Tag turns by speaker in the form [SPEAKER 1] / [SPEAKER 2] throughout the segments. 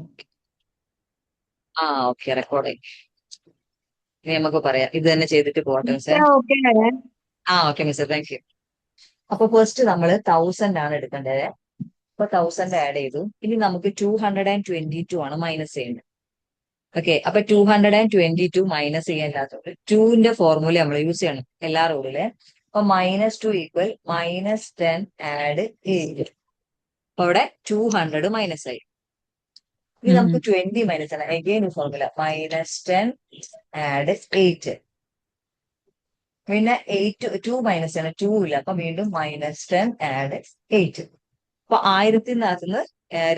[SPEAKER 1] Okay.
[SPEAKER 2] Okay, record ആയി. ഇനി നമുക്ക് പറയാം, ഇത് തന്നെ ചെയ്തിട്ട് പോട്ടെ മിസ്സേ.
[SPEAKER 1] ഓക്കെ ആണേ.
[SPEAKER 2] ഓക്കെ മിസ്സേ, താങ്ക് യു. അപ്പൊ ഫസ്റ്റ് നമ്മൾ 1000 ആണ് എടുക്കേണ്ടത്. അപ്പൊ 1000 ആഡ് ചെയ്തു. ഇനി നമുക്ക് 222 ആണ് മൈനസ് ചെയ്യേണ്ടത്. ഓക്കെ, അപ്പൊ 222 മൈനസ് ചെയ്യാനില്ലാത്തതുകൊണ്ട് ടുവിന്റെ ഫോർമുല നമ്മൾ യൂസ് ചെയ്യണം എല്ലാ റൂളിലെ. അപ്പൊ -2 ഈക്വൽ -10 ആഡ് 8. അപ്പൊ അവിടെ 200 മൈനസ് ആയി. ഇനി നമുക്ക് 20 മൈനസ് ആണ്. Again formula -10 add 8. പിന്നെ 2 മൈനസ് ആണ്, 2 ഇല്ല. അപ്പൊ വീണ്ടും -10 ആഡ് 8. അപ്പൊ 1000-ന്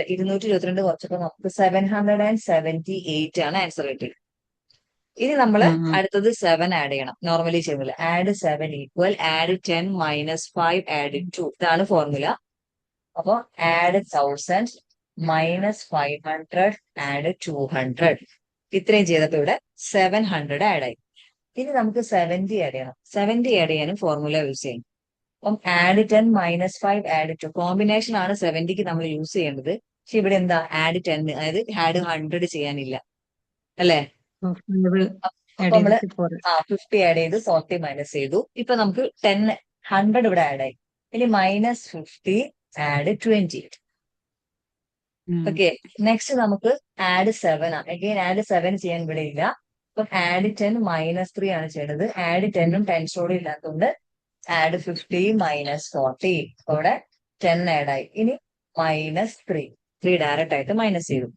[SPEAKER 2] 222 കുറച്ചപ്പോ നമുക്ക് 778 ആണ് ആൻസർ കിട്ടിയത്. ഇനി നമ്മൾ അടുത്തത് 7 ആഡ് ചെയ്യണം. നോർമലി ചെയ്യുന്നില്ല. Add 7 equal add 10 -5 add 2. ഇതാണ് ഫോർമുല. അപ്പൊ ആഡ് 1000 -500 ആഡ് 200. ഇത്രയും ചെയ്തപ്പോ ഇവിടെ 700 ആഡ് ആയി. ഇനി നമുക്ക് 70 ആഡ് ചെയ്യണം. 70 ആഡ് ചെയ്യാനും ഫോർമുല യൂസ് ചെയ്യും. അപ്പം ആഡ് 10 -5 ആഡ് 2 കോമ്പിനേഷൻ ആണ് 70ക്ക് നമ്മൾ യൂസ് ചെയ്യേണ്ടത്. പക്ഷെ ഇവിടെ എന്താ ആഡ് 10, അതായത് ആഡ് 100 ചെയ്യാനില്ല, അല്ലേ? അപ്പൊ
[SPEAKER 1] ആഡ്
[SPEAKER 2] നമ്മള്
[SPEAKER 1] ചെയ്തിട്ട് പോരെ.
[SPEAKER 2] 50 ആഡ് ചെയ്ത് 40 മൈനസ് ചെയ്തു. ഇപ്പൊ നമുക്ക് 100 ഇവിടെ ആഡ് ആയി. ഇനി -50 ആഡ് 20. ഓക്കെ, നെക്സ്റ്റ് നമുക്ക് ആഡ് 7 ആണ്. അഗെയിൻ ആഡ് 7 ചെയ്യാൻ ഇവിടെ ഇല്ല. അപ്പം ആഡ് 10 -3 ആണ് ചെയ്യേണ്ടത്. ആഡ് 10ഉം 10 ഇല്ലാത്തതുകൊണ്ട് ആഡ് 50 -40. അവിടെ 10 ആഡ് ആയി. ഇനി -3 ഡയറക്റ്റ് ആയിട്ട് മൈനസ് ചെയ്തു.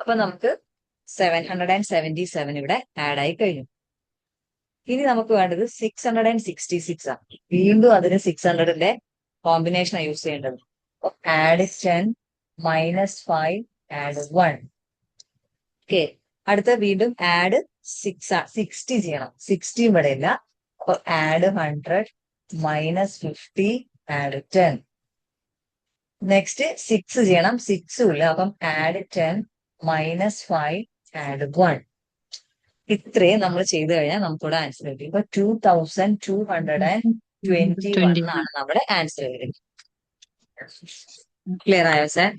[SPEAKER 2] അപ്പൊ നമുക്ക് 777 ഇവിടെ ആഡ് ആയി കഴിഞ്ഞു. ഇനി നമുക്ക് വേണ്ടത് 666 ആണ്. വീണ്ടും അതിന് 600ന്റെ കോമ്പിനേഷൻ യൂസ് ചെയ്യേണ്ടത്. Add 10 -5 add 1. ഓക്കെ, അടുത്ത വീണ്ടും ആഡ് 60 ചെയ്യണം. 60 ഇവിടെ ഇല്ല. അപ്പൊ ആഡ് 100 -50 ആഡ് 10. നെക്സ്റ്റ് 6 ചെയ്യണം. 6 ഇല്ല. അപ്പം ആഡ് 10 -5 ആഡ് 1. ഇത്രയും നമ്മൾ ചെയ്തു കഴിഞ്ഞാൽ നമുക്കിവിടെ ആൻസർ കിട്ടി. ഇപ്പൊ 2221
[SPEAKER 1] 21.
[SPEAKER 2] ആണ് നമ്മുടെ ആൻസർ വരുന്നത്. ക്ലിയർ ആയോ സാർ?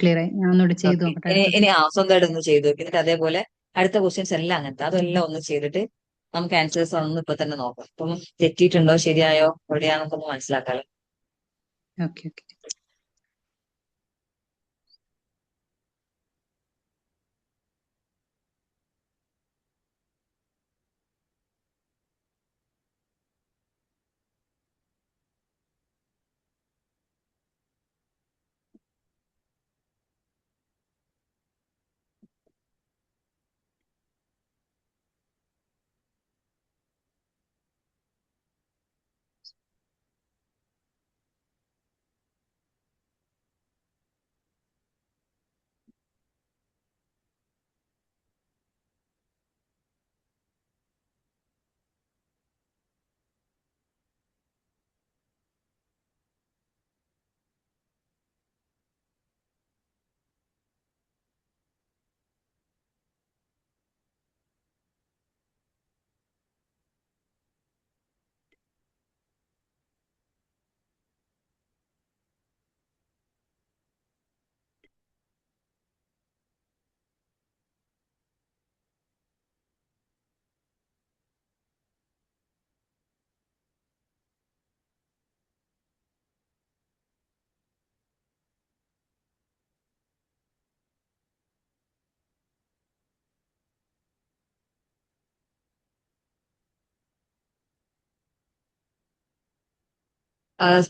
[SPEAKER 1] ക്ലിയർ ആയി. ഞാൻ ഒന്നുകൂടെ ചെയ്ത്
[SPEAKER 2] ഓക്കെ,
[SPEAKER 1] നോക്കട്ടെ
[SPEAKER 2] ഇനി
[SPEAKER 1] അടുത്തത്.
[SPEAKER 2] ഇനി സ്വന്തമായിട്ട് ഒന്ന് ചെയ്തു നോക്കി. എന്നിട്ട് അതേപോലെ അടുത്ത ക്വസ്റ്റ്യൻസ് എല്ലാം അങ്ങനത്തെ അതെല്ലാം ഒന്ന് ചെയ്തിട്ട് നമുക്ക് ആൻസേഴ്സ് ഒന്ന് ഇപ്പൊ തന്നെ നോക്കാം. അപ്പം തെറ്റിയിട്ടുണ്ടോ ശരിയായോ എവിടെയാണെന്നൊക്കെ ഒന്ന് മനസ്സിലാക്കാലോ.
[SPEAKER 1] Okay okay.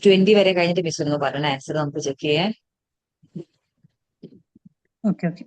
[SPEAKER 2] ട്വന്റി വരെ കഴിഞ്ഞിട്ട് മിസ് ഒന്ന് പറഞ്ഞ ആൻസർ നമുക്ക് ചെക്ക് ചെയ്യാൻ.
[SPEAKER 1] Okay okay.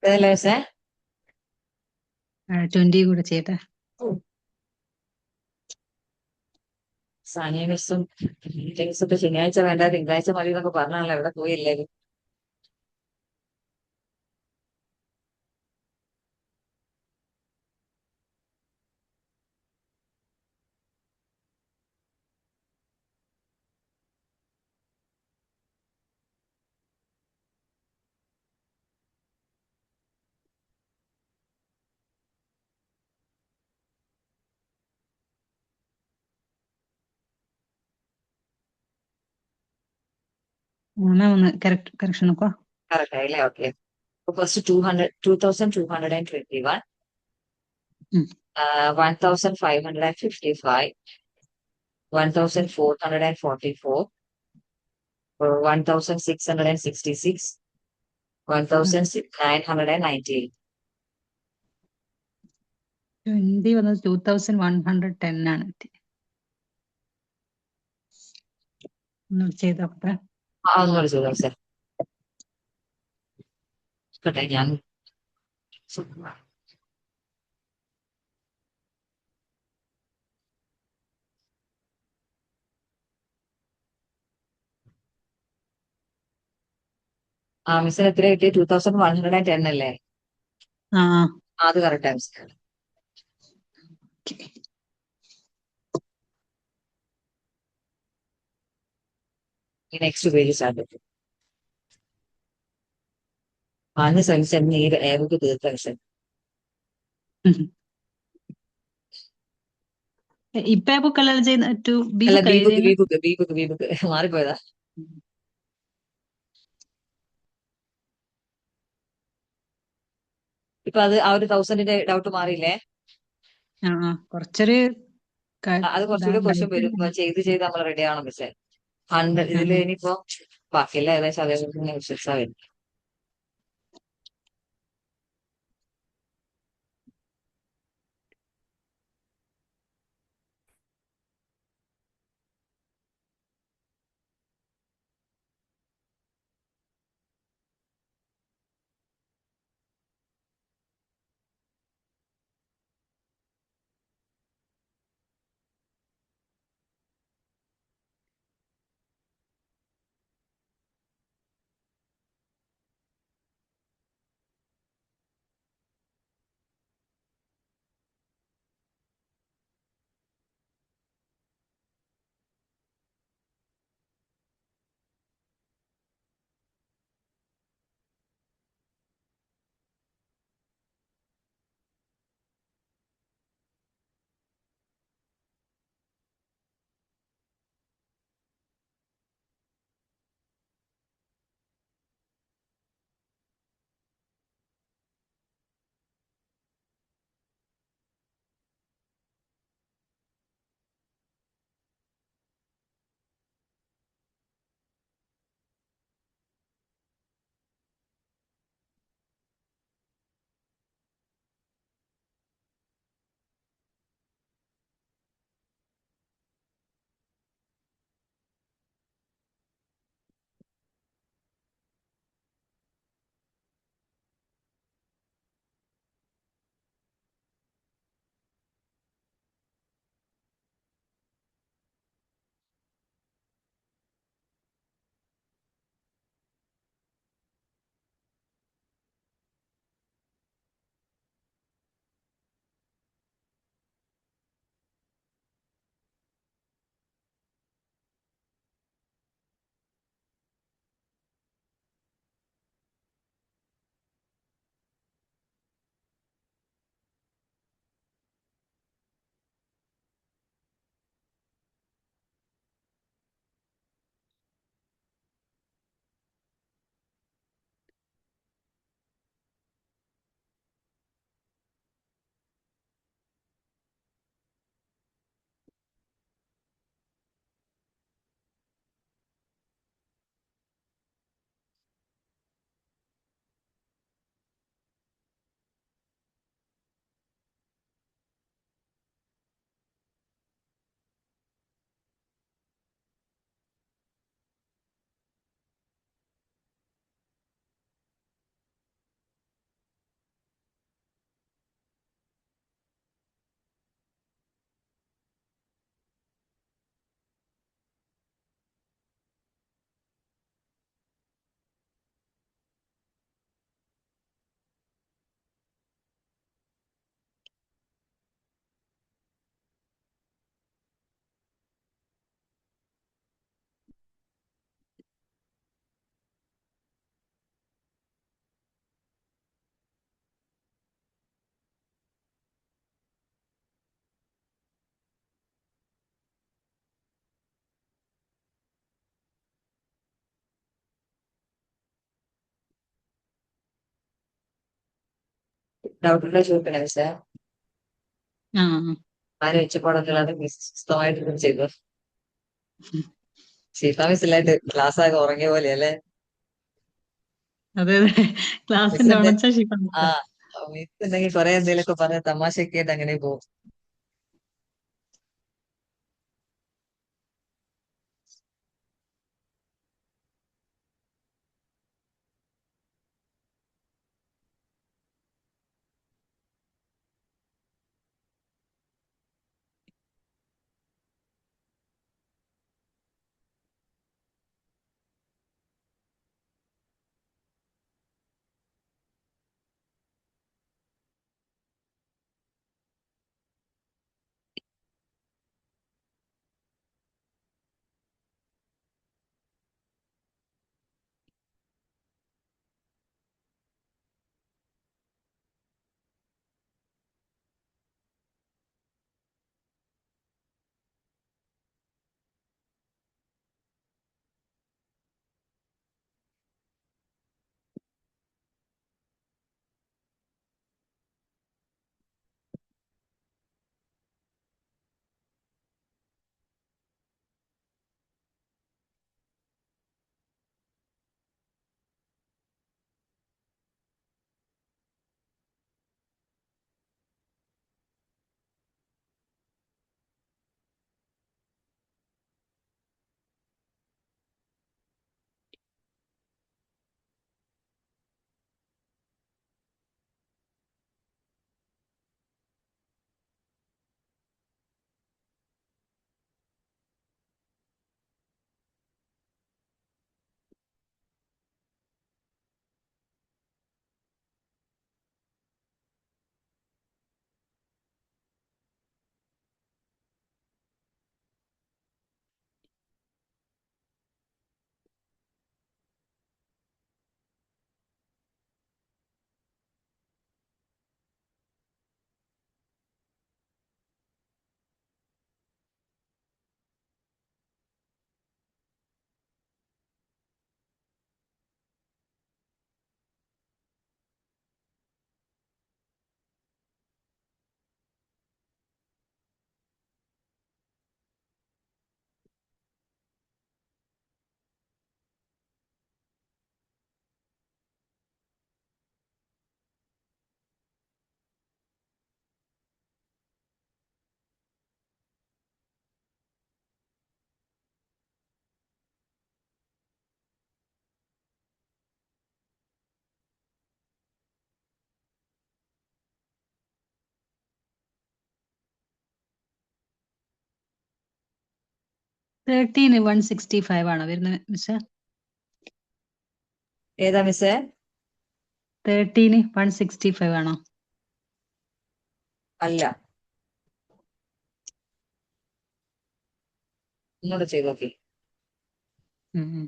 [SPEAKER 2] ഏതല്ലേ മിസ്സേ?
[SPEAKER 1] 20 കൂടെ ചെയ്യട്ടെ.
[SPEAKER 2] സാനിയ മിസ്സും മിസ്സൊക്കെ ശനിയാഴ്ച വേണ്ട തിങ്കളാഴ്ച മതി എന്നൊക്കെ പറഞ്ഞാണല്ലോ എവിടെ പോയി എല്ലാവരും.
[SPEAKER 1] കറക്ഷൻ നോക്കോ.
[SPEAKER 2] കറക്റ്റ് ആയില്ലേ? ഓക്കെ. ഫസ്റ്റ് 2221,
[SPEAKER 1] ഉം.
[SPEAKER 2] 1555, 1444, 1666, 1998.
[SPEAKER 1] 20 വന്നത് 2110 ആണ്. ഒന്നുകൂടി ചെയ്ത് നോക്കട്ടെ.
[SPEAKER 2] ഒന്നുകൂടെ ചോദിക്കാം സാർ. കേട്ടെ ഞാൻ മിസ്സിന് എത്ര കിട്ടി? 2110 അല്ലേ?
[SPEAKER 1] ആ
[SPEAKER 2] അത് കറക്റ്റ് ആണ് മിസ്. Next page start. ആദ്യം ശ്രമിച്ച ഏതൊക്കെ തീർത്ത മിഷൻ.
[SPEAKER 1] ഇപ്പൊ ബുക്ക് അല്ലല്ലോ ചെയ്യുന്ന, ബി
[SPEAKER 2] അല്ല,
[SPEAKER 1] ബുക്ക്
[SPEAKER 2] ബി
[SPEAKER 1] അല്ലേ
[SPEAKER 2] ബുക്ക്
[SPEAKER 1] ചെയ്യുന്നത്?
[SPEAKER 2] ബി ബുക്ക് മാറിപ്പോയതാ. ഇപ്പൊ അത് ആ ഒരു 1000ന്റെ ഡൗട്ട് മാറിയില്ലേ?
[SPEAKER 1] കുറച്ചൊരു
[SPEAKER 2] അത് കുറച്ചുകൂടി ക്വസ്റ്റ്യൻ
[SPEAKER 1] ഡൗട്ട്.
[SPEAKER 2] വരും. ചെയ്ത് നമ്മൾ റെഡി ആവണം മിസ്സേ. 100 ഇതില് ഇനിയിപ്പോ ബാക്കിയെല്ലാം ഏകദേശം അതേപോലെ തന്നെ ക്വസ്റ്റ്യൻസാ വരും. ഡൗട്ട് ഉണ്ടോ ചോദിക്കണേ മിസ്സേ?
[SPEAKER 1] ആ
[SPEAKER 2] ആരും വെച്ചപ്പാടൊക്കെ സ്വസ്ഥമായിട്ട് ചെയ്തു. ഷീഫ മിസ്സിലായിട്ട് ക്ലാസ് ആകെ ഉറങ്ങിയ പോലെ അല്ലേ?
[SPEAKER 1] അതെ അതെ, ക്ലാസ്സിന്റെ
[SPEAKER 2] മിസ്സിന്റെ
[SPEAKER 1] ഉണച്ച ശിഫ.
[SPEAKER 2] ആ മിസ് എന്തെങ്കിലും കുറെ എന്തെങ്കിലുമൊക്കെ പറഞ്ഞ തമാശയൊക്കെ ആയിട്ട് അങ്ങനെ പോകും.
[SPEAKER 1] തേർട്ടീന് 165 ആണോ വരുന്നത് മിസ്സേ?
[SPEAKER 2] ഏതാ മിസ്സേ?
[SPEAKER 1] 13 165 ആണോ?
[SPEAKER 2] അല്ല, ഒന്നുകൂടെ ചെയ്ത് നോക്കി.
[SPEAKER 1] ഉം ഉം.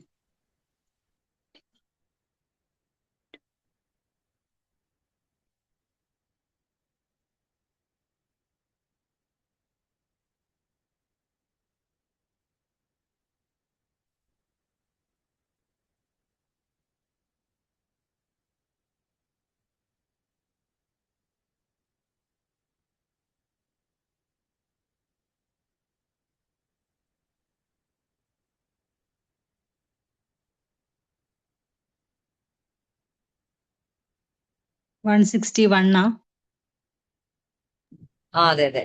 [SPEAKER 1] 161 ആ?
[SPEAKER 2] ആ അതെ അതെ.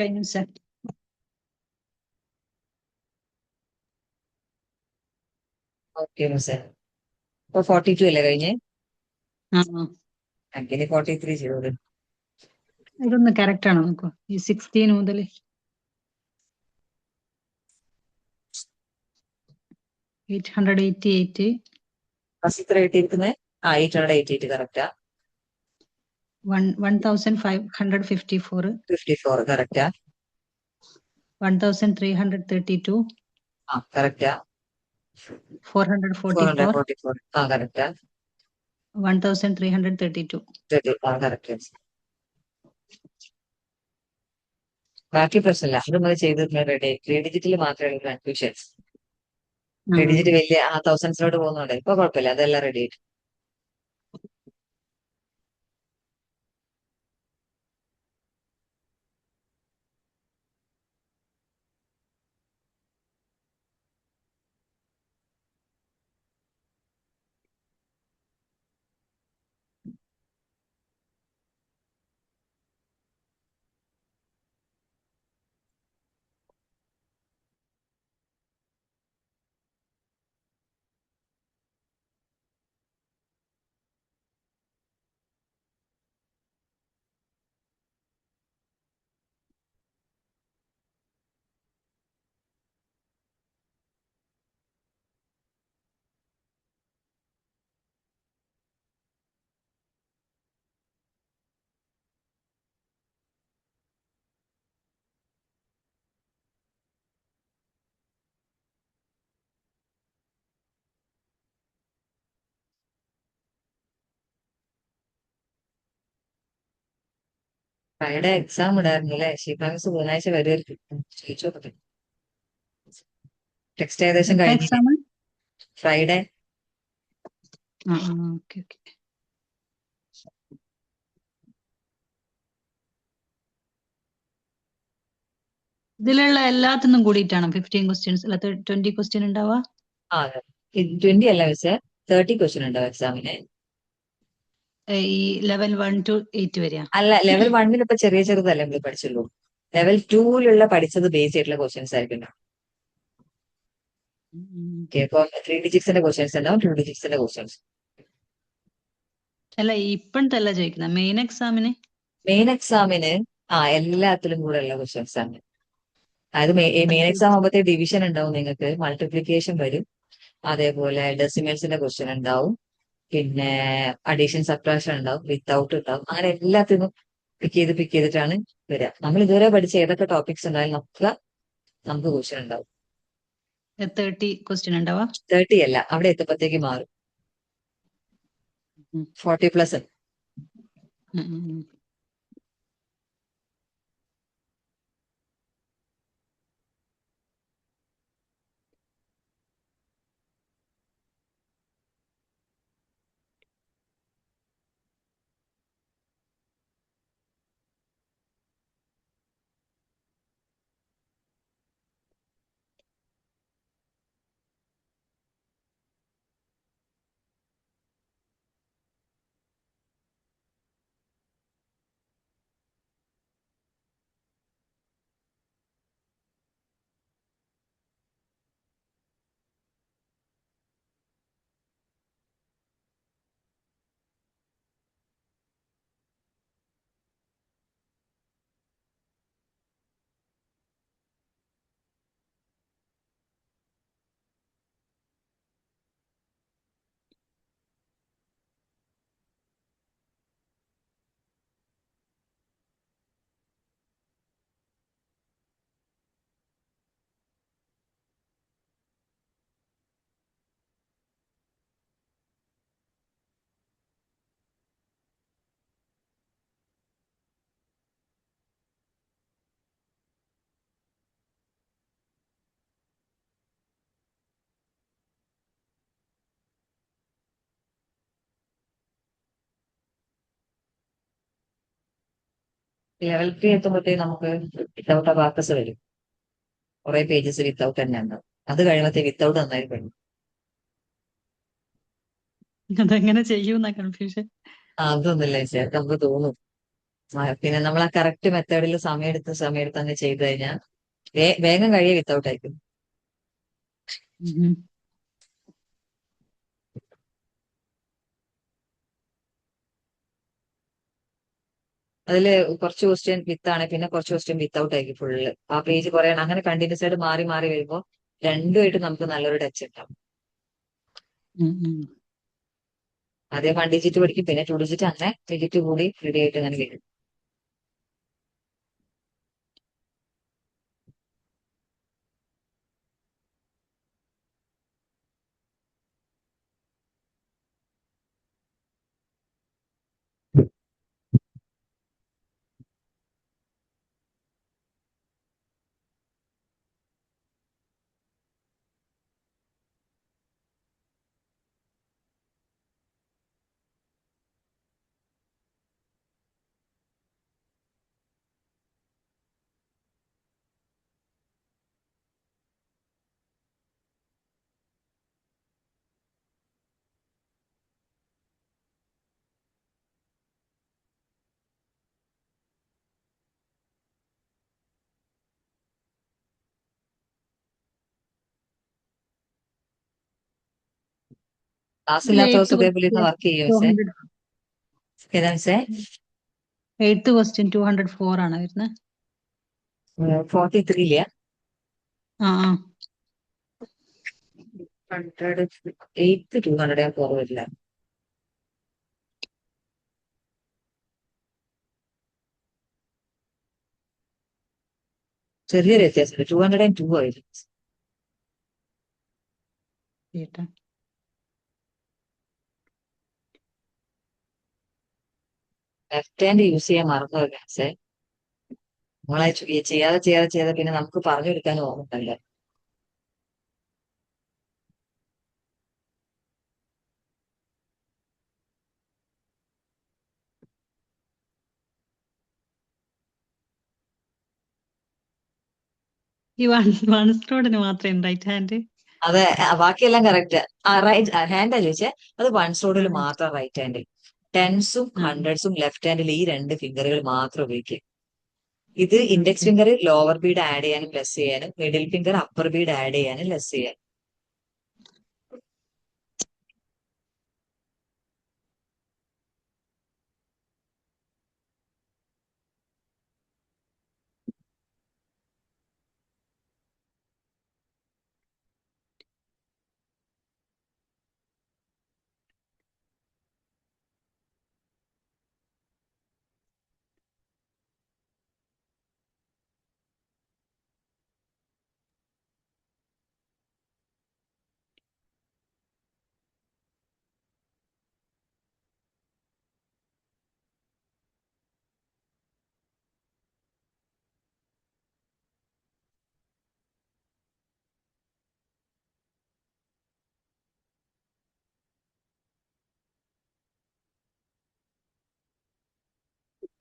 [SPEAKER 1] കഴിഞ്ഞു സർ.
[SPEAKER 2] ഓക്കെ മിസ്സേ. ഇപ്പൊ 42 അല്ലേ കഴിഞ്ഞ്?
[SPEAKER 1] ആ
[SPEAKER 2] ഇനി 43 ചെയ്തോളൂ.
[SPEAKER 1] ഇതൊന്ന് കറക്റ്റ് ആണോ നോക്കൂ. ഈ 16 മുതൽ 888
[SPEAKER 2] ഫസ്റ്റ് ഇത്ര കിട്ടിയിരിക്കുന്നത് 888 correct.
[SPEAKER 1] 1554
[SPEAKER 2] 54 correct.
[SPEAKER 1] 1332
[SPEAKER 2] correct.
[SPEAKER 1] 444
[SPEAKER 2] 444 correct.
[SPEAKER 1] 1332.
[SPEAKER 2] Correct. ബാക്കി പ്രശ്നമില്ല, അത് നമ്മൾ ചെയ്തിട്ട് റെഡി. 3 ഡിജിറ്റിൽ മാത്രമേ കൺഫ്യൂഷൻസ്. 3 ഡിജിറ്റ് വലിയ തൗസൻഡ്സിലോട്ട് പോകുന്നുണ്ട്. ഇപ്പൊ കുഴപ്പമില്ല, അതെല്ലാം റെഡി ആയിട്ട്. Friday exam ഇടായിരുന്നില്ലേ? ഷീഫാമിസ് ബുധനാഴ്ച വരുമായിരിക്കും. ചോദിച്ചു നോക്കട്ടെ. ടെക്സ്റ്റ് ഏകദേശം
[SPEAKER 1] എപ്പോ
[SPEAKER 2] കഴിഞ്ഞില്ലേ?
[SPEAKER 1] എക്സാം?
[SPEAKER 2] ഫ്രൈഡേ.
[SPEAKER 1] Okay okay. ഇതിലുള്ള എല്ലാത്തിനും കൂടിയിട്ടാണ് 15 ക്വസ്റ്റ്യൻസ് അല്ല 20 ക്വസ്റ്റ്യൻ ഉണ്ടാവുക?
[SPEAKER 2] 20 അല്ല മിസ്സേ, 30 ക്വസ്റ്റ്യൻ ഉണ്ടാവും എക്സാമിന്.
[SPEAKER 1] ഈ ലെവൽ 1 to 8 വരെയാ?
[SPEAKER 2] അല്ല, ലെവൽ 1 ഇപ്പൊ ചെറിയ ചെറുതല്ലേ നമ്മൾ പഠിച്ചുള്ളൂ. ലെവൽ 2 പഠിച്ചത് ബേസ് ചെയ്തിട്ടുള്ള ക്വസ്റ്റ്യൻസ് ആയിരിക്കും. ഇപ്പൊ 3 ഡിജിറ്റ്സിന്റെ ക്വസ്റ്റ്യൻസ് ഉണ്ടാവും, 2 ഡിജിറ്റ്സിന്റെ ക്വസ്റ്റ്യൻസ്.
[SPEAKER 1] അല്ല ഇപ്പഴത്തല്ല ചോദിക്കുന്നത്, മെയിൻ എക്സാമിന്.
[SPEAKER 2] മെയിൻ എക്സാമിന് എല്ലാത്തിലും കൂടെ ഉള്ള ക്വസ്റ്റ്യൻസ് ആണ്. അതായത് മെയിൻ എക്സാം ആകുമ്പോഴത്തെ ഡിവിഷൻ ഉണ്ടാവും, നിങ്ങൾക്ക് മൾട്ടിപ്ലിക്കേഷൻ വരും, അതേപോലെ ഡെസിമൽസിന്റെ ക്വസ്റ്റ്യൻ ഉണ്ടാവും, പിന്നെ അഡീഷൻ സബ്ട്രാക്ഷൻ ഉണ്ടാവും, വിത്തൗട്ട് ഉണ്ടാവും. അങ്ങനെ എല്ലാത്തിനും പിക്ക് ചെയ്തിട്ടാണ് വരിക. നമ്മൾ ഇതുവരെ പഠിച്ച ഏതൊക്കെ ടോപ്പിക്സ് ഉണ്ടായാലും നമുക്ക് ക്വസ്റ്റ്യൻ ഉണ്ടാവും.
[SPEAKER 1] 30 ക്വസ്റ്റ്യൻ ഉണ്ടാവാ?
[SPEAKER 2] 30 അല്ല, അവിടെ എത്തുമ്പോഴത്തേക്ക് മാറും. 40+. ലെവൽ 3 എത്തുമ്പോഴത്തേക്ക് നമുക്ക് വിത്തൗട്ട് അബാക്കസ് വരും. കുറെ പേജസ് വിത്തൗട്ട് തന്നെ ഉണ്ടാവും. അത് കഴിയുമ്പോഴത്തേക്ക് വിത്തൗട്ട് നന്നായി കഴിയും.
[SPEAKER 1] അതെങ്ങനെ ചെയ്യൂന്ന കൺഫ്യൂഷൻ.
[SPEAKER 2] അതൊന്നുമില്ല ചേട്ടാ, നമുക്ക് തോന്നും. പിന്നെ നമ്മൾ ആ കറക്റ്റ് മെത്തേഡിൽ സമയം എടുത്ത് അങ്ങ് ചെയ്തു കഴിഞ്ഞാൽ വേഗം കഴിയെ വിത്തൗട്ട് ആയിരിക്കും. അതില് കുറച്ച് ക്വസ്റ്റ്യൻ വിത്ത് ആണ്, പിന്നെ കുറച്ച് ക്വസ്റ്റ്യൻ വിത്തൗട്ട് ആയിരിക്കും ഫുള്ള്. ആ പേജ് കുറെ അങ്ങനെ കണ്ടിന്യൂസ് ആയിട്ട് മാറി മാറി വരുമ്പോൾ രണ്ടുമായിട്ട് നമുക്ക് നല്ലൊരു ടച്ച് ഉണ്ടാവും. ആദ്യം 1 ഡിജിറ്റ് പഠിക്കും, പിന്നെ 2 ഡിജിറ്റ്, അങ്ങനെ ഡിജിറ്റ് കൂടി റെഡി ആയിട്ട് അങ്ങനെ വരും. ക്ലാസ് ഇല്ലാത്ത ദിവസം ഇതേപോലെ ഇരുന്ന് വർക്ക് ചെയ്യും മിസ്സേ. ഏതാ മിസ്സേ?
[SPEAKER 1] 8th ക്വസ്റ്റ്യൻ 204 ആണ് വരുന്നത്.
[SPEAKER 2] 43
[SPEAKER 1] ആ
[SPEAKER 2] 100 8 200 ഞാൻ കുറവില്ല. ചെറിയൊരു വ്യത്യാസമുണ്ട്, 202 ആയിരുന്നു.
[SPEAKER 1] കേട്ടാ.
[SPEAKER 2] ലെഫ്റ്റ് ഹാൻഡ് യൂസ് ചെയ്യാൻ മറന്നു മിസ്സേ. നമ്മളെ ചെയ്യാതെ ചെയ്യാതെ ചെയ്യാതെ പിന്നെ നമുക്ക് പറഞ്ഞു കൊടുക്കാനും ഓർമ്മയില്ല.
[SPEAKER 1] ഈ വൺ സ്ട്രോഡിന് മാത്രമേ റൈറ്റ് ഹാൻഡ്.
[SPEAKER 2] അതെ, ബാക്കിയെല്ലാം കറക്റ്റ്. റൈറ്റ് ഹാൻഡാ ചോദിച്ചേ, അത് വൺ സോഡിൽ മാത്രം റൈറ്റ് ഹാൻഡിൽ. ടെൻസും ഹൺഡ്രഡ്സും ലെഫ്റ്റ് ഹാൻഡിൽ ഈ 2 ഫിംഗറുകൾ മാത്രം ഉപയോഗിക്കും. ഇത് index finger lower bead add ചെയ്യാനും ലെസ് ചെയ്യാനും, middle finger upper bead add ചെയ്യാനും ലെസ് ചെയ്യാനും.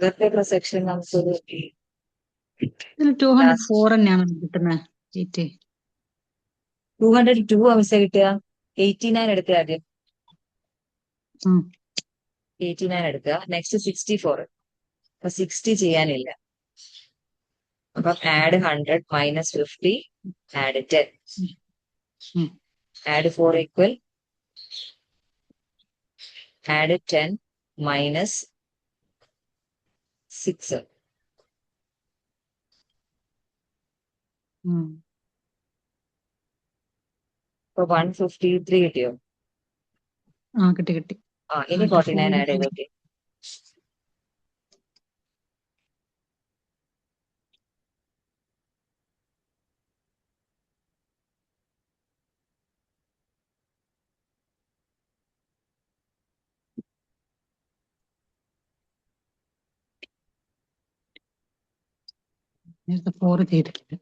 [SPEAKER 2] ഇവരുടെ സെക്ഷൻ നമുക്കൊരു
[SPEAKER 1] 204 തന്നെയാണ് കിട്ടുന്നത് സീറ്റ്.
[SPEAKER 2] 202 മിസ്സേ കിട്ടുക. 89 എടുക്കുക ആദ്യം. 89 എടുക്കുക. നെക്സ്റ്റ് 64. അപ്പൊ 60 ചെയ്യാനില്ല. അപ്പം add 100 minus 50 add 10 add 4 equal add 10 minus 6. ഇപ്പൊ 153 കിട്ടിയോ?
[SPEAKER 1] കിട്ടി കിട്ടി.
[SPEAKER 2] ഇനി 49 ആഡ് ചെയ്ത് നോക്കി.
[SPEAKER 1] നേരത്തെ 4 ചെയ്തിട്ടില്ല.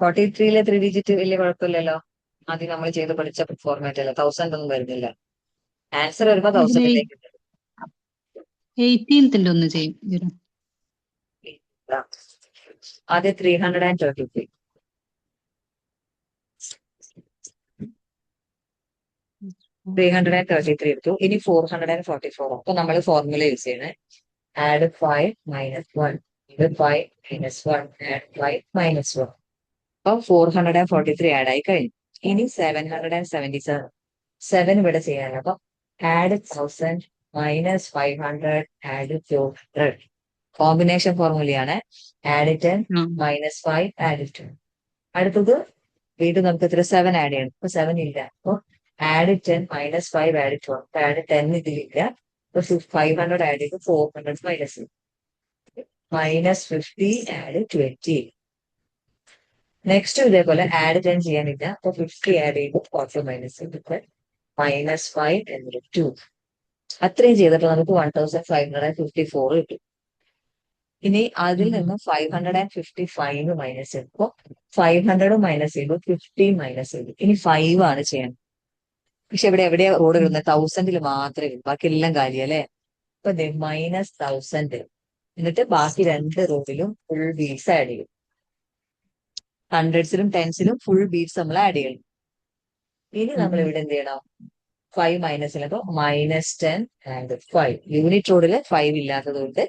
[SPEAKER 2] 43 3 ഡിജിറ്റ് വലിയ കുഴപ്പമില്ലല്ലോ. ആദ്യം നമ്മൾ ചെയ്ത് പഠിച്ച ഫോർമാറ്റ് അല്ല, 1000 ഒന്നും വരുന്നില്ല. ആൻസർ വരുമ്പോ
[SPEAKER 1] ഇതില്
[SPEAKER 2] 1000ലേക്ക്
[SPEAKER 1] 18th ഒന്ന് ചെയ്യും ഇതില്.
[SPEAKER 2] ആദ്യം 333 333 എടുത്തു. ഇനി 444. അപ്പൊ നമ്മൾ ഫോർമുല യൂസ് ചെയ്യണേ. ആഡ് 5 -1, ഇത് 5 -1, ആഡ് 5 -1. അപ്പൊ 443 ആഡ് ആയി കഴിഞ്ഞു. ഇനി 777 7 ഇവിടെ ചെയ്യാൻ. അപ്പൊ ആഡ് 1000 -500 ആഡ് 200. കോമ്പിനേഷൻ ഫോർമുലയാണ്. Add 10 -5 add 2. അടുത്തത് വീണ്ടും നമുക്ക് ഇത്ര 7 ആഡ് ചെയ്യണം. ഇപ്പൊ 7 ഇല്ല. അപ്പൊ ആഡ് 10 -5 ആഡ് 2. ആഡ് 10 ഇതിലില്ല. ഇപ്പൊ 500 ആഡ് ചെയ്ത് 400 -50 ആഡ് 20. നെക്സ്റ്റ് ഇതേപോലെ ആഡ് 10 ചെയ്യാനില്ല. അപ്പൊ 50 ആഡ് ചെയ്ത് 40 -5 എന്നിട്ട് 2. അത്രയും ചെയ്തിട്ട് നമുക്ക് 1554 കിട്ടും. ഇനി അതിൽ നിന്ന് 555 മൈനസ് ചെയ്യുമ്പോൾ 500 മൈനസ് ചെയ്യുമ്പോൾ 50 മൈനസ് ചെയ്തു. ഇനി 5 ആണ് ചെയ്യാൻ. പക്ഷെ ഇവിടെ എവിടെയാ റോഡ് വരുന്നത്? 1000 മാത്രമേ വരും. ബാക്കി എല്ലാം കാര്യം അല്ലെ. അപ്പൊ -1000. എന്നിട്ട് ബാക്കി 2 റോഡിലും ഫുൾ ബീഡ്സ് ആഡ് ചെയ്യും. 100സിലും 10സിലും ഫുൾ ബീഡ്സ് നമ്മൾ ആഡ് ചെയ്യണം. ഇനി നമ്മൾ ഇവിടെ എന്ത് ചെയ്യണം? 5 മൈനസ് ചെയ്യുമ്പോൾ -10 ആൻഡ് 5. യൂണിറ്റ് റോഡിൽ 5 ഇല്ലാത്തത് കൊണ്ട്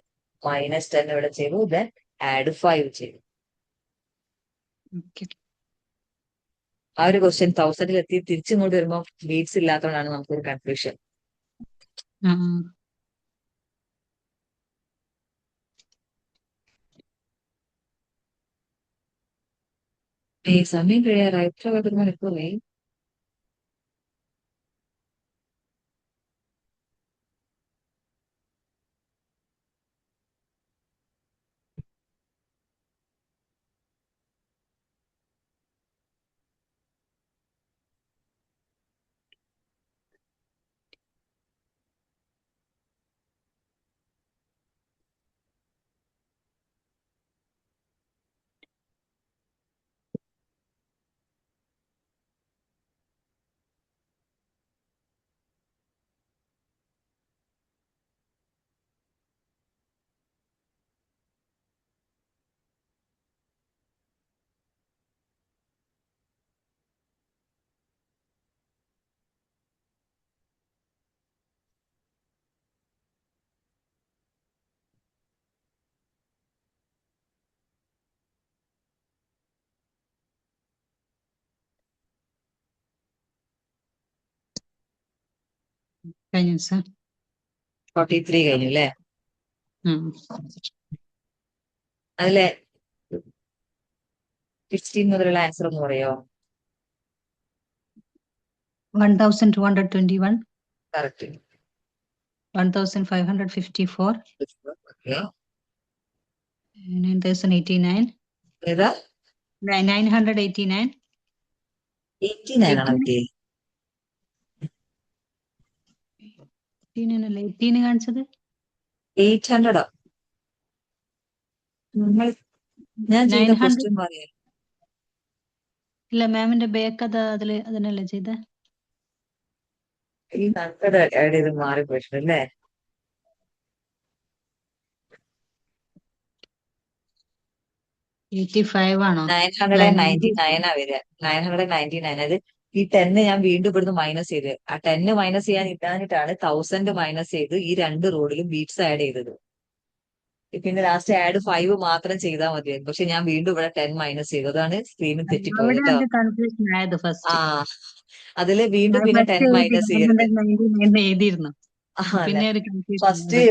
[SPEAKER 2] -10 ഇവിടെ ചെയ്തു. ദെൻ ആഡ് 5 ചെയ്തു. ആ ഒരു ക്വസ്റ്റ്യൻ 1000 എത്തി തിരിച്ചിങ്ങോട്ട് വരുമ്പോൾ ബീഡ്സ് ഇല്ലാത്തതുകൊണ്ടാണ് നമുക്കൊരു കൺഫ്യൂഷൻ. ഈ സമയം കഴിയാറായി. എത്ര മണിക്കൂറായി?
[SPEAKER 1] കഴിഞ്ഞു സർ.
[SPEAKER 2] 43 കഴിഞ്ഞു അല്ലേ? അതിലെ 16 മുതലുള്ള ആൻസർ ഒന്ന് പറയോ?
[SPEAKER 1] 1221,
[SPEAKER 2] കറക്റ്റ്.
[SPEAKER 1] 1554,
[SPEAKER 2] ഓക്കെ.
[SPEAKER 1] 9089,
[SPEAKER 2] ഏതാ?
[SPEAKER 1] 989,
[SPEAKER 2] 89 ആണോ കിട്ടിയത്?
[SPEAKER 1] 18 കാണിച്ചത്
[SPEAKER 2] 800. ഞാൻ ചെയ്ത
[SPEAKER 1] 900.
[SPEAKER 2] ക്വസ്റ്റ്യൻ പറയാം.
[SPEAKER 1] ഇല്ല മാമിന്റെ ബേക്ക് അതില് അതിനല്ലേ ചെയ്ത.
[SPEAKER 2] ഈ 100 ആഡ് ചെയ്ത് മാറിപ്പോയിട്ടുണ്ട് അല്ലേ?
[SPEAKER 1] 85 ആണോ?
[SPEAKER 2] 999 ആ വരിക. 999. അത് ഈ 10 ഞാൻ വീണ്ടും ഇവിടുന്ന് മൈനസ് ചെയ്ത്. ആ 10 മൈനസ് ചെയ്യാൻ ഇട്ടാഞ്ഞിട്ടാണ് 1000 മൈനസ് ചെയ്ത് ഈ 2 റോഡിലും ബീറ്റ്സ് ആഡ് ചെയ്തത്. പിന്നെ ലാസ്റ്റ് ആഡ് 5 മാത്രം ചെയ്താൽ മതിയായിരുന്നു. പക്ഷെ ഞാൻ വീണ്ടും ഇവിടെ 10 മൈനസ് ചെയ്തു. അതാണ് സ്ക്രീനിൽ തെറ്റിപ്പോയത് കേട്ടോ.
[SPEAKER 1] കൺഫ്യൂഷൻ ആയത്
[SPEAKER 2] ആ
[SPEAKER 1] ഫസ്റ്റ്.
[SPEAKER 2] അതില് വീണ്ടും പിന്നെ 10 മൈനസ് ചെയ്യരുത്.
[SPEAKER 1] എഴുതിയിരുന്നു. പിന്നെ ഒരു കൺഫ്യൂഷൻ.
[SPEAKER 2] ഫസ്റ്റ്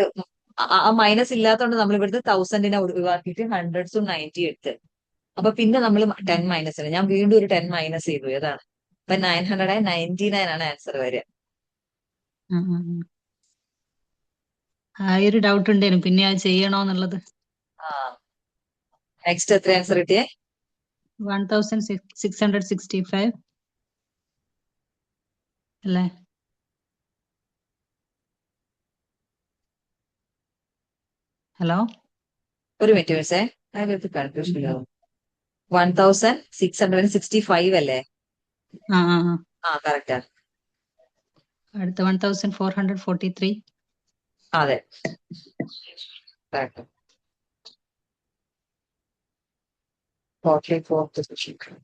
[SPEAKER 2] ആ മൈനസ് ഇല്ലാത്തതുകൊണ്ട് നമ്മൾ ഇവിടുത്തെ 1000 ഒഴിവാക്കിയിട്ട് 100സും 90 എടുത്ത്. അപ്പൊ പിന്നെ നമ്മൾ 10 മൈനസ് ചെയ്യണം. ഞാൻ വീണ്ടും ഒരു 10 മൈനസ് ചെയ്തു. ഏതാണ്? അപ്പൊ 999 ആണ് ആൻസർ വരിക.
[SPEAKER 1] ആ ഒരു ഡൗട്ട് ഉണ്ടായിരുന്നു പിന്നെ അത് ചെയ്യണോന്നുള്ളത്.
[SPEAKER 2] നെക്സ്റ്റ് എത്ര ആൻസർ കിട്ടിയേ?
[SPEAKER 1] 1665 അല്ലേ? ഹലോ,
[SPEAKER 2] ഒരു മിനിറ്റ് മിസ്സേ, അതിനകത്ത് കൺഫ്യൂഷൻ ഇല്ലാവും. 1665 അല്ലേ?
[SPEAKER 1] ആ ആ ആ.
[SPEAKER 2] ആ കറക്റ്റാ.
[SPEAKER 1] അടുത്ത 1443.
[SPEAKER 2] അതെ കറക്റ്റ്. 44 position.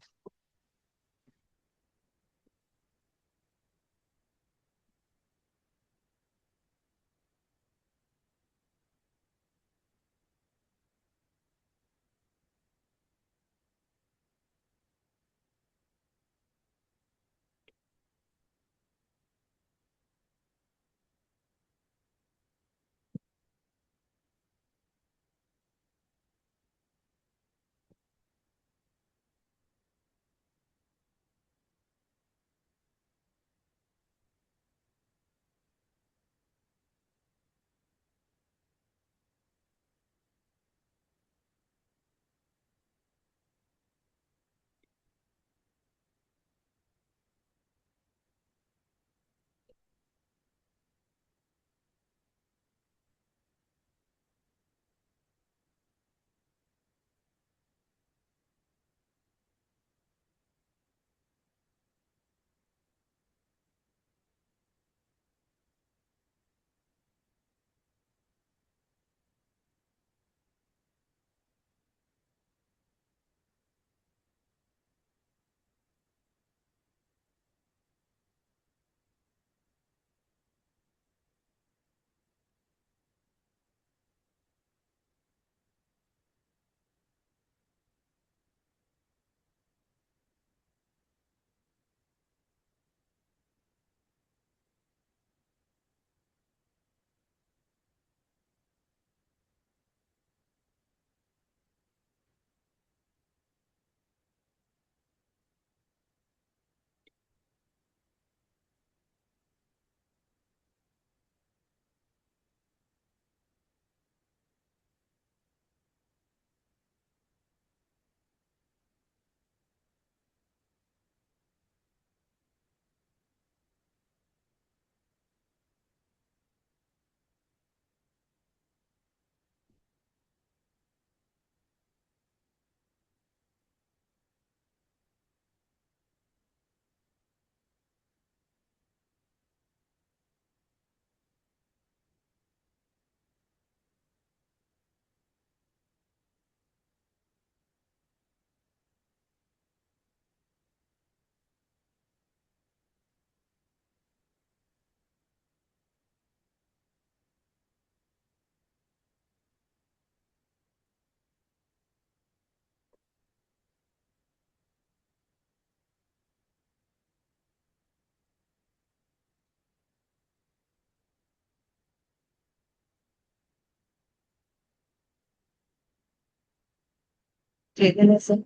[SPEAKER 2] ഏകദേശം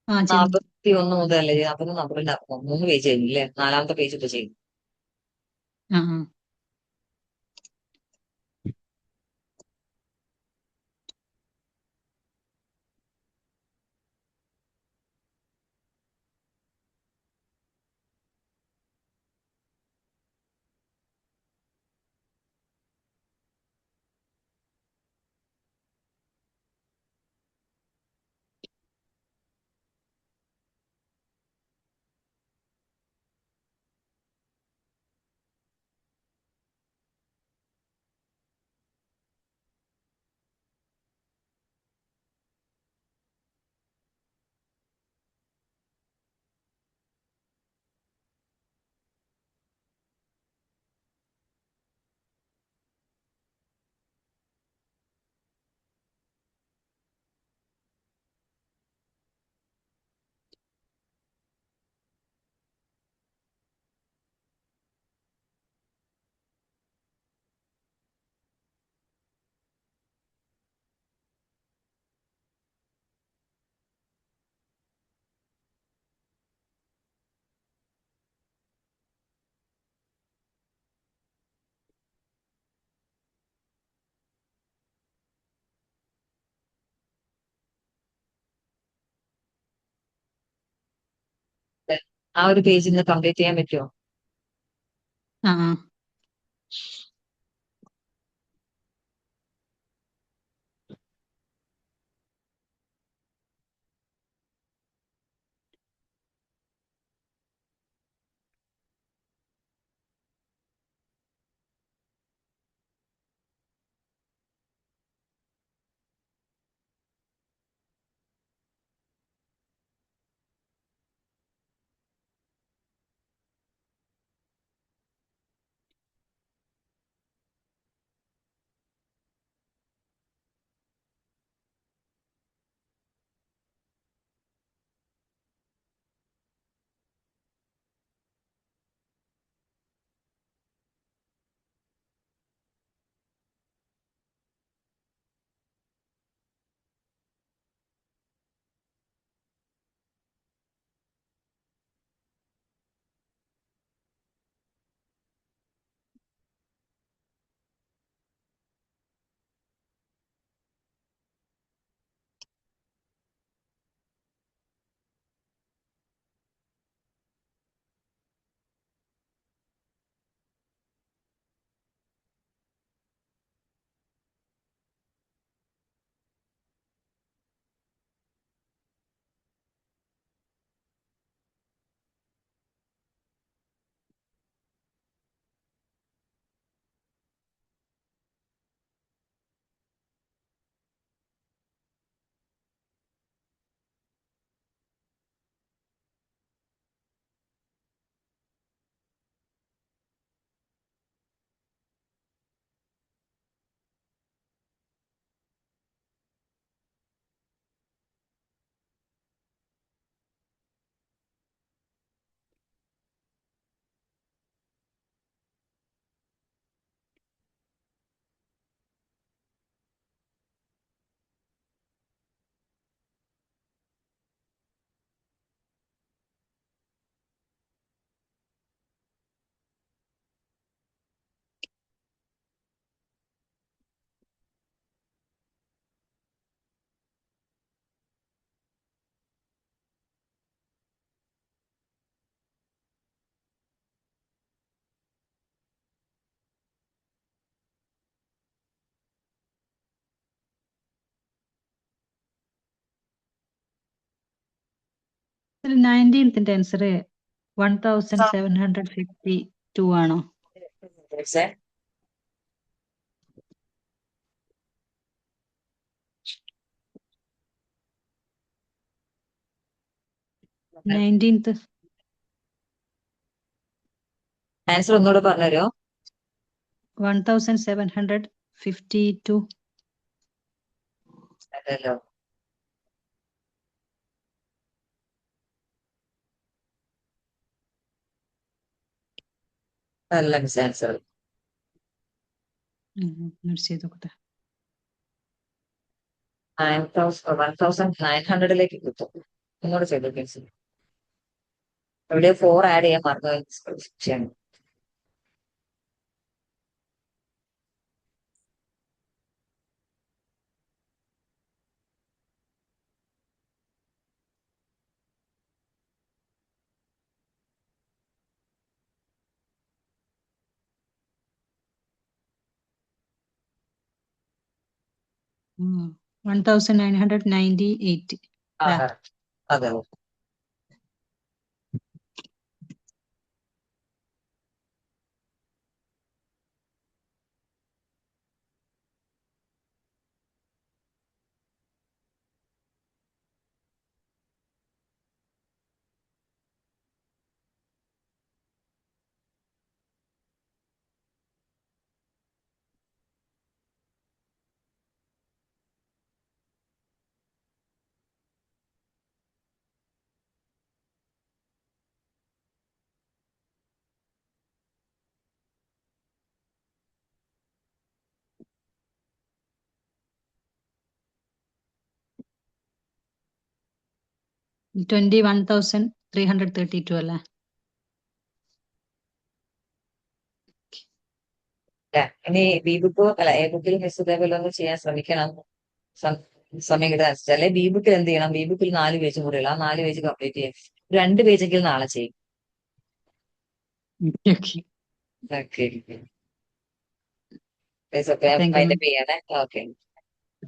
[SPEAKER 1] ആ ചെയ്തു.
[SPEAKER 2] 41 മുതലല്ലേ 43 പേജ് കഴിഞ്ഞില്ലേ? 4ാമത്തെ പേജ് ഇപ്പൊ ചെയ്തു.
[SPEAKER 1] ആ ആ.
[SPEAKER 2] ആ ഒരു പേജ് ഇന്ന് കംപ്ലീറ്റ് ചെയ്യാൻ പറ്റുമോ?
[SPEAKER 1] ആ ആ. 19th ആൻസർ 1752 ആണോ?
[SPEAKER 2] മിസ്സേ,
[SPEAKER 1] 19th
[SPEAKER 2] ആൻസർ ഒന്നുകൂടെ പറഞ്ഞുതരോ?
[SPEAKER 1] 1752.
[SPEAKER 2] അല്ലല്ലോ. അല്ല മിസ് ആൻസർ.
[SPEAKER 1] നോട്ട് ചെയ്ത് നോക്കട്ടെ.
[SPEAKER 2] 1900 കിട്ടും. ഒന്നുകൂടെ ചെയ്തു മിസ്. എവിടെ 4 ആഡ് ചെയ്യാൻ മറന്നു.
[SPEAKER 1] 1998.
[SPEAKER 2] അതെ.
[SPEAKER 1] $21,332 അല്ലേ?
[SPEAKER 2] ഇനി ബി ബുക്ക് അല്ല എ ബുക്കിൽ മിസ് ഇതേപോലെ ഒന്ന് ചെയ്യാൻ ശ്രമിക്കണം. സമയം കിട്ടാൻ അല്ലെ ബി ബുക്കിൽ എന്ത് ചെയ്യണം? ബി ബുക്കിൽ 4 പേജും കൂടെ ഉള്ള ആ 4 പേജ് കംപ്ലീറ്റ് ചെയ്യാം. 2 പേജെങ്കിലും നാളെ ചെയ്യും.
[SPEAKER 1] Okay.
[SPEAKER 2] Okay.
[SPEAKER 1] Thank you, ma'am.
[SPEAKER 2] ചെയ്യണേ. ഓക്കെ.